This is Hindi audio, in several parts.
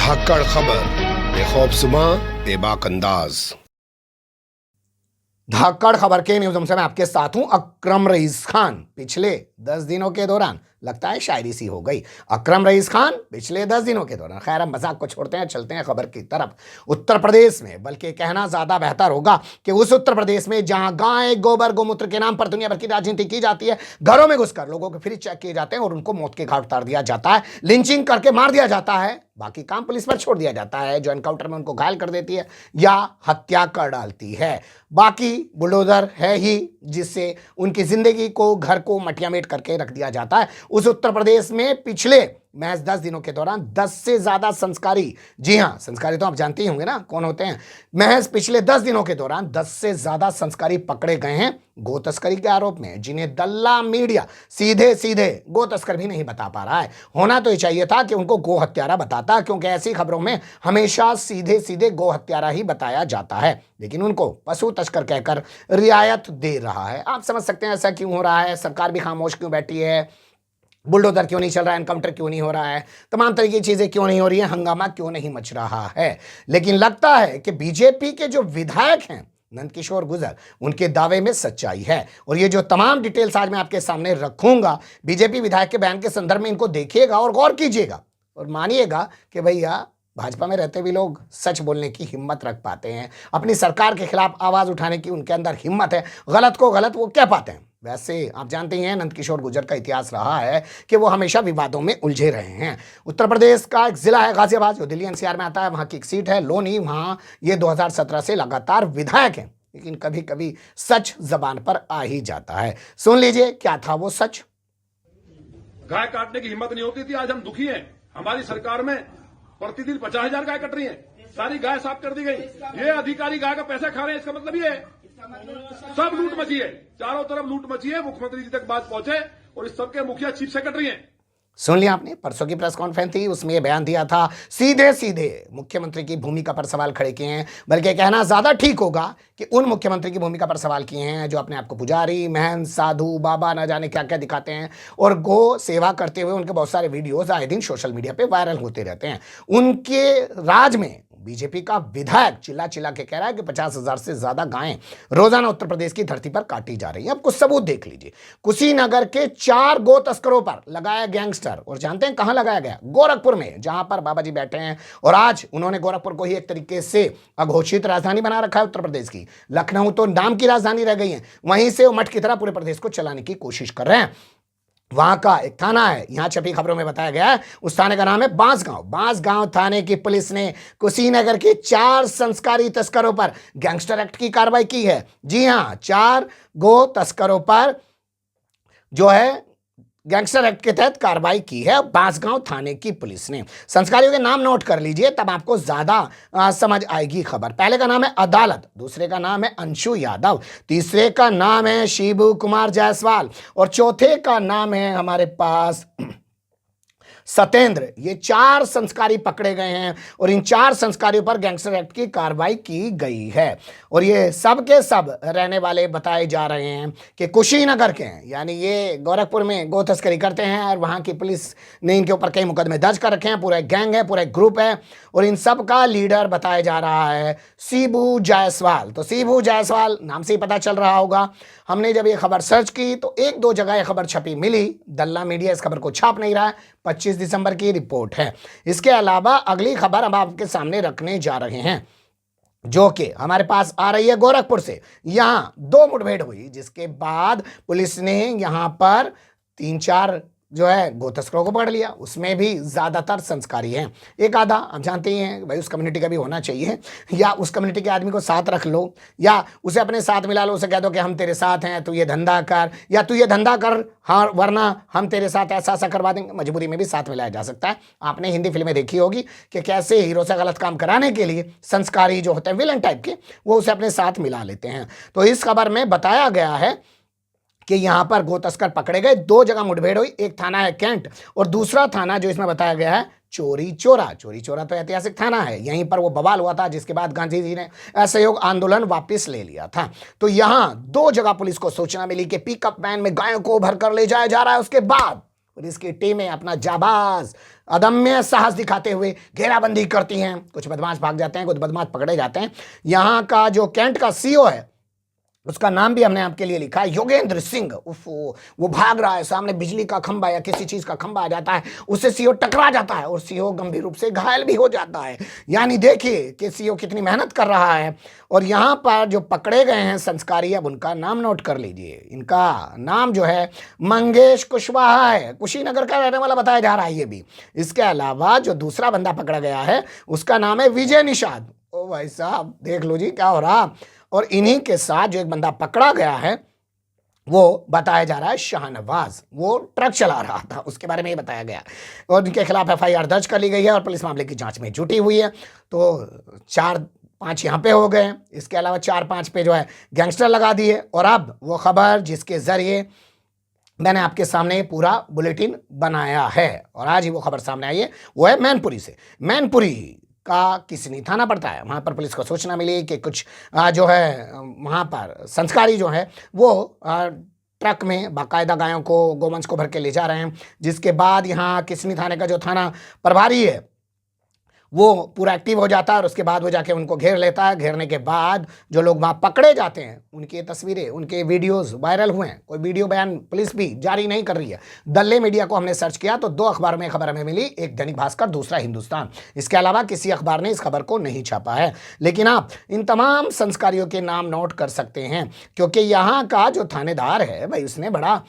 धाकड़ खबर, बेखौफजुमा बेबाक अंदाज। धाकड़ खबर के न्यूज़ रूम से मैं आपके साथ हूं अकरम रईस खान। पिछले 10 दिनों के दौरान लगता है शायरी सी हो गई। अकरम रईस खान पिछले 10 दिनों के दौरान, खैर हम मजाक को छोड़ते हैं, चलते हैं खबर की तरफ। उत्तर प्रदेश में, बल्कि कहना ज्यादा बेहतर होगा कि उस उत्तर प्रदेश में जहां गाय गोबर गोमूत्र के नाम पर दुनिया भर की राजनीति की जाती है, घरों में घुसकर लोगों के फ्रिज चेक किए जाते हैं और उनको मौत के घाट उतार दिया जाता है, लिंचिंग करके मार दिया जाता है, बाकी काम पुलिस पर छोड़ दिया जाता है जो एनकाउंटर में उनको घायल कर देती है या हत्या कर डालती है। बाकी बुलडोजर है ही जिससे उनकी जिंदगी को, घर को मटियामेट करके रख दिया जाता है। उस उत्तर प्रदेश में पिछले महज 10 दिनों के दौरान 10 से ज्यादा संस्कारी, जी हां संस्कारी तो आप जानते ही होंगे ना कौन होते हैं, महज पिछले 10 दिनों के दौरान 10 से ज्यादा संस्कारी पकड़े गए हैं गो तस्करी के आरोप में, जिन्हें दल्ला मीडिया सीधे सीधे गो तस्कर भी नहीं बता पा रहा है। होना तो ये चाहिए था कि उनको गो हत्यारा बताता, क्योंकि ऐसी खबरों में हमेशा सीधे सीधे गो हत्यारा ही बताया जाता है, लेकिन उनको पशु तस्कर कहकर रियायत दे रहा है। आप समझ सकते हैं ऐसा क्यों हो रहा है, सरकार भी खामोश क्यों बैठी है, बुलडोजर क्यों नहीं चल रहा है, एनकाउंटर क्यों नहीं हो रहा है, तमाम तरह की चीजें क्यों नहीं हो रही है, हंगामा क्यों नहीं मच रहा है। लेकिन लगता है कि बीजेपी के जो विधायक हैं नंदकिशोर गुर्जर, उनके दावे में सच्चाई है। और ये जो तमाम डिटेल्स आज मैं आपके सामने रखूंगा, बीजेपी विधायक के बयान के संदर्भ में इनको देखिएगा और गौर कीजिएगा और मानिएगा कि भैया भाजपा में रहते भी लोग सच बोलने की हिम्मत रख पाते हैं, अपनी सरकार के खिलाफ आवाज उठाने की उनके अंदर हिम्मत है, गलत को गलत वो कह पाते हैं। वैसे आप जानते ही हैं नंदकिशोर गुर्जर का इतिहास रहा है कि वो हमेशा विवादों में उलझे रहे हैं। उत्तर प्रदेश का एक जिला है गाजियाबाद, जो दिल्ली एनसीआर में आता है, वहां की एक सीट है लोनी, वहां ये 2017 से लगातार विधायक हैं, लेकिन कभी कभी सच जबान पर आ ही जाता है। सुन लीजिए क्या था वो सच। गाय काटने की हिम्मत नहीं होती थी, आज हम दुखी हैं। हमारी सरकार में प्रतिदिन 50,000 गाय कट रही हैं, सारी गाय साफ कर दी गई। ये अधिकारी गाय का पैसा खा रहे हैं, इसका मतलब ये है सब लूट मची है, चारों तरफ लूट मची है। मुख्यमंत्री जी तक बात पहुंचे और इस सबके मुखिया चीफ सेक्रेटरी हैं। सुन लिया आपने, परसों की प्रेस कॉन्फ्रेंस थी, उसमें यह बयान दिया था, सीधे सीधे मुख्यमंत्री की भूमिका पर सवाल खड़े किए हैं, बल्कि कहना ज्यादा ठीक होगा कि उन मुख्यमंत्री की भूमिका पर सवाल किए हैं जो अपने आप को पुजारी, महंत, साधु, बाबा न जाने क्या क्या दिखाते हैं और गो सेवा करते हुए उनके बहुत सारे वीडियोज आए दिन सोशल मीडिया पे वायरल होते रहते हैं। उनके राज में बीजेपी का विधायक चिल्ला चिल्ला के कह रहा है कि 50,000 से ज्यादा गायें रोजाना उत्तर प्रदेश की धरती पर काटी जा रही हैं। अब कुछ सबूत देख लीजिए। कुशीनगर के 4 गो तस्करों पर लगाया गैंगस्टर, और जानते हैं कहां लगाया गया? गोरखपुर में, जहां पर बाबा जी बैठे हैं। और आज उन्होंने गोरखपुर को ही एक तरीके से अघोषित राजधानी बना रखा है उत्तर प्रदेश की। लखनऊ तो नाम की राजधानी रह गई है, वहीं से वो मठ की तरह पूरे प्रदेश को चलाने की कोशिश कर रहे हैं। वहां का एक थाना है, यहां छपी खबरों में बताया गया है, उस थाने का नाम है बांसगांव। बांसगांव थाने की पुलिस ने कुशीनगर के 4 संस्कारी तस्करों पर गैंगस्टर एक्ट की कार्रवाई की है। जी हां, 4 गो तस्करों पर जो है गैंगस्टर एक्ट के तहत कार्रवाई की है बांसगांव थाने की पुलिस ने। संस्कारियों के नाम नोट कर लीजिए, तब आपको ज्यादा समझ आएगी खबर। पहले का नाम है अदालत, दूसरे का नाम है अंशु यादव, तीसरे का नाम है शिबू कुमार जायसवाल और चौथे का नाम है हमारे पास सत्येंद्र। ये 4 संस्कारी पकड़े गए हैं और इन 4 संस्कारियों पर गैंगस्टर एक्ट की कार्रवाई की गई है। और ये सब के सब रहने वाले बताए जा रहे हैं कि कुशीनगर के हैं, यानी ये गोरखपुर में गो तस्करी करते हैं और वहां की पुलिस ने इनके ऊपर कई मुकदमे दर्ज कर रखे हैं। पूरा एक गैंग है, पूरा एक ग्रुप है और इन सब का लीडर बताया जा रहा है शिबू जायसवाल। तो शिबू जायसवाल नाम से ही पता चल रहा होगा। हमने जब ये खबर सर्च की तो 1-2 जगह ये खबर छपी मिली, दल्ला मीडिया इस खबर को छाप नहीं रहा है। 25 दिसंबर की रिपोर्ट है। इसके अलावा अगली खबर हम आपके सामने रखने जा रहे हैं, जो कि हमारे पास आ रही है गोरखपुर से। यहां 2 मुठभेड़ हुई, जिसके बाद पुलिस ने यहां पर 3-4 जो है गो तस्करों को पकड़ लिया। उसमें भी ज्यादातर संस्कारी हैं, एक आधा आप जानते ही हैं भाई उस कम्युनिटी का भी होना चाहिए, या उस कम्युनिटी के आदमी को साथ रख लो या उसे अपने साथ मिला लो, उसे कह दो कि हम तेरे साथ हैं, तू ये धंधा कर, या तू ये धंधा कर, हाँ वरना हम तेरे साथ ऐसा ऐसा करवा देंगे। मजबूरी में भी साथ मिलाया जा सकता है। आपने हिंदी फिल्में देखी होगी कि कैसे हीरो से गलत काम कराने के लिए संस्कारी जो होते हैं विलन टाइप के, वो उसे अपने साथ मिला लेते हैं। तो इस खबर में बताया गया है कि यहां पर गो तस्कर पकड़े गए। 2 जगह मुठभेड़ हुई, एक थाना है कैंट और दूसरा थाना जो इसमें बताया गया है चोरी चोरा। चोरी चोरा तो ऐतिहासिक थाना है, यहीं पर वो बवाल हुआ था जिसके बाद गांधी जी ने असहयोग आंदोलन वापस ले लिया था। तो यहां 2 जगह पुलिस को सूचना मिली कि पिकअप वैन में गायों को भरकर ले जाया जा रहा है। उसके बाद पुलिस की टीमें अपना जाबाज अदम्य साहस दिखाते हुए घेराबंदी करती हैं। कुछ बदमाश भाग जाते हैं, कुछ बदमाश पकड़े जाते हैं। यहाँ का जो कैंट का सीईओ है, उसका नाम भी हमने आपके लिए लिखा है, योगेंद्र सिंह। उफ, वो भाग रहा है, सामने बिजली का खंभा या किसी चीज का खंभा आ जाता है, उससे सीईओ टकरा जाता है और सीईओ गंभीर रूप से घायल भी हो जाता है। यानी देखिए कि सीईओ कितनी मेहनत कर रहा है। और यहाँ पर जो पकड़े गए हैं संस्कारी, अब उनका नाम नोट कर लीजिए। इनका नाम जो है मंगेश कुशवाहा है, कुशीनगर का रहने वाला बताया जा रहा है ये भी। इसके अलावा जो दूसरा बंदा पकड़ा गया है उसका नाम है विजय निषाद। ओ भाई साहब, देख लो जी क्या हो रहा। और इन्हीं के साथ जो एक बंदा पकड़ा गया है वो बताया जा रहा है शाहनवाज, वो ट्रक चला रहा था, उसके बारे में ये बताया गया। और इनके खिलाफ एफआईआर दर्ज कर ली गई है और पुलिस मामले की जांच में जुटी हुई है। तो 4-5 यहाँ पे हो गए, इसके अलावा 4-5 पे जो है गैंगस्टर लगा दिए। और अब वो खबर जिसके जरिए मैंने आपके सामने पूरा बुलेटिन बनाया है और आज ही वो खबर सामने आई है, वो है मैनपुरी से। मैनपुरी का किसनी थाना पड़ता है, वहाँ पर पुलिस को सूचना मिली कि कुछ जो है वहाँ पर संस्कारी जो है वो ट्रक में बाकायदा गायों को, गोवंश को भर के ले जा रहे हैं। जिसके बाद यहाँ किसनी थाने का जो थाना प्रभारी है वो पूरा एक्टिव हो जाता है और उसके बाद वो जाके उनको घेर लेता है। घेरने के बाद जो लोग वहाँ पकड़े जाते हैं उनकी तस्वीरें, उनके वीडियोस वायरल हुए हैं। कोई वीडियो बयान पुलिस भी जारी नहीं कर रही है। दल्ले मीडिया को हमने सर्च किया तो 2 अखबार में खबर हमें मिली, एक दैनिक भास्कर, दूसरा हिंदुस्तान। इसके अलावा किसी अखबार ने इस खबर को नहीं छापा है। लेकिन आप इन तमाम संस्कारियों के नाम नोट कर सकते हैं क्योंकि यहाँ का जो थानेदार है भाई उसने बड़ा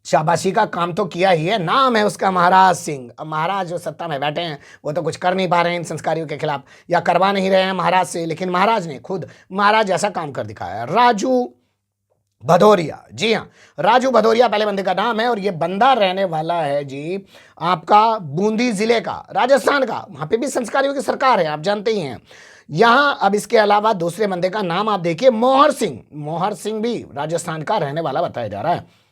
शाबाशी का काम तो किया ही है। नाम है उसका महाराज सिंह। अब महाराज जो सत्ता में बैठे हैं वो तो कुछ कर नहीं पा रहे हैं इन संस्कारियों के खिलाफ या करवा नहीं रहे हैं महाराज से, लेकिन महाराज ने खुद महाराज जैसा काम कर दिखाया। राजू भदौरिया, जी हाँ, राजू भदौरिया पहले बंदे का नाम है और ये बंदा रहने वाला है जी आपका बूंदी जिले का, राजस्थान का। वहाँ पे भी संस्कारियों की सरकार है, आप जानते ही हैं। यहाँ अब इसके अलावा दूसरे बंदे का नाम आप देखिए, मोहर सिंह। मोहर सिंह भी राजस्थान का रहने वाला बताया जा रहा है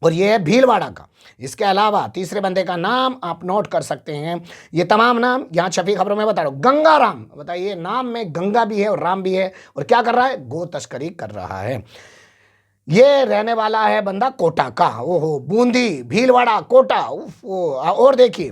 और ये है भीलवाड़ा का। इसके अलावा तीसरे बंदे का नाम आप नोट कर सकते हैं। ये तमाम नाम यहाँ छपी खबरों में बता रहा हूँ। गंगाराम, बताइए, नाम में गंगा भी है और राम भी है और क्या कर रहा है, गो तस्करी कर रहा है। ये रहने वाला है बंदा कोटा का। ओहो, बूंदी, भीलवाड़ा, कोटा। और देखिए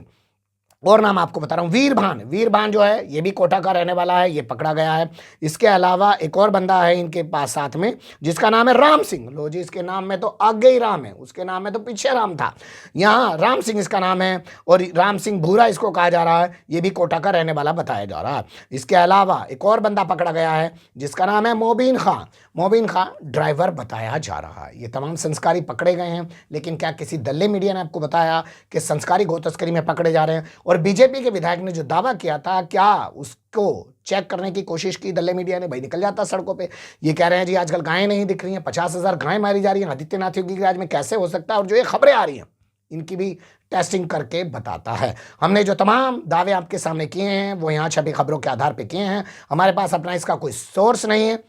और नाम आपको बता रहा हूँ, वीरभान। वीरभान जो है ये भी कोटा का रहने वाला है, ये पकड़ा गया है। इसके अलावा एक और बंदा है इनके पास साथ में जिसका नाम है राम सिंह। लो जी, इसके नाम में तो आगे ही राम है, उसके नाम में तो पीछे राम था। यहाँ राम सिंह इसका नाम है और राम सिंह भूरा इसको कहा जा रहा है। ये भी कोटा का रहने वाला बताया जा रहा है। इसके अलावा एक और बंदा पकड़ा गया है जिसका नाम है मोबिन खां। मोबिन खां ड्राइवर बताया जा रहा है। ये तमाम संस्कारी पकड़े गए हैं, लेकिन क्या किसी दल्ले मीडिया ने आपको बताया कि संस्कारी गो तस्करी में पकड़े जा रहे हैं? और बीजेपी के विधायक ने जो दावा किया था, क्या उसको चेक करने की कोशिश की दल्ले मीडिया ने? भाई निकल जाता सड़कों पे। ये कह रहे हैं जी आजकल गायें नहीं दिख रही हैं, 50,000 गायें मारी जा रही हैं। आदित्यनाथ योगी के राज में कैसे हो सकता है? और जो ये खबरें आ रही हैं इनकी भी टेस्टिंग करके बताता है। हमने जो तमाम दावे आपके सामने किए हैं वो यहाँ छपी खबरों के आधार पर किए हैं। हमारे पास अपना इसका कोई सोर्स नहीं है,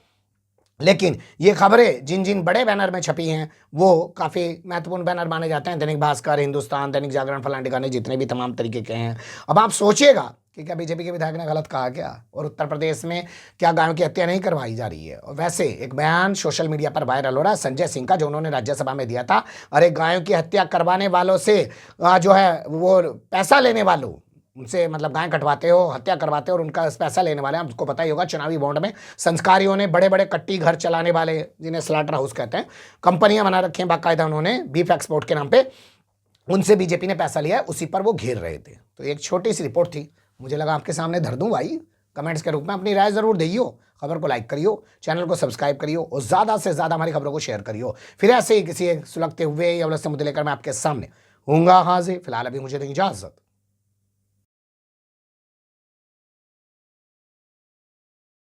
लेकिन ये खबरें जिन जिन बड़े बैनर में छपी हैं वो काफ़ी महत्वपूर्ण बैनर माने जाते हैं। दैनिक भास्कर, हिंदुस्तान, दैनिक जागरण, फलाने ठिकाने, जितने भी तमाम तरीके के हैं। अब आप सोचिएगा कि क्या बीजेपी के विधायक ने गलत कहा क्या? और उत्तर प्रदेश में क्या गायों की हत्या नहीं करवाई जा रही है? और वैसे एक बयान सोशल मीडिया पर वायरल हो रहा है संजय सिंह का, जो उन्होंने राज्यसभा में दिया था। अरे गायों की हत्या करवाने वालों से जो है वो पैसा लेने वालों उनसे, मतलब गाय कटवाते हो, हत्या करवाते हो और उनका पैसा लेने वाले, आपको पता ही होगा चुनावी बॉन्ड में संस्कारियों ने बड़े बड़े कट्टी घर चलाने वाले, जिन्हें स्लाटर हाउस कहते हैं, कंपनियां बना रखी हैं बाकायदा उन्होंने बीफ एक्सपोर्ट के नाम पे, उनसे बीजेपी ने पैसा लिया है, उसी पर वो घेर रहे थे। तो एक छोटी सी रिपोर्ट थी, मुझे लगा आपके सामने धर दूं भाई। कमेंट्स के रूप में अपनी राय जरूर दियो, खबर को लाइक करियो, चैनल को सब्सक्राइब करियो और ज़्यादा से ज़्यादा हमारी खबरों को शेयर करियो। फिर ऐसे ही किसी एक सुलगते हुए या उलझते मुद्दे लेकर मैं आपके सामने हूँगा हाजिर। फिलहाल अभी मुझे दें इजाज़त।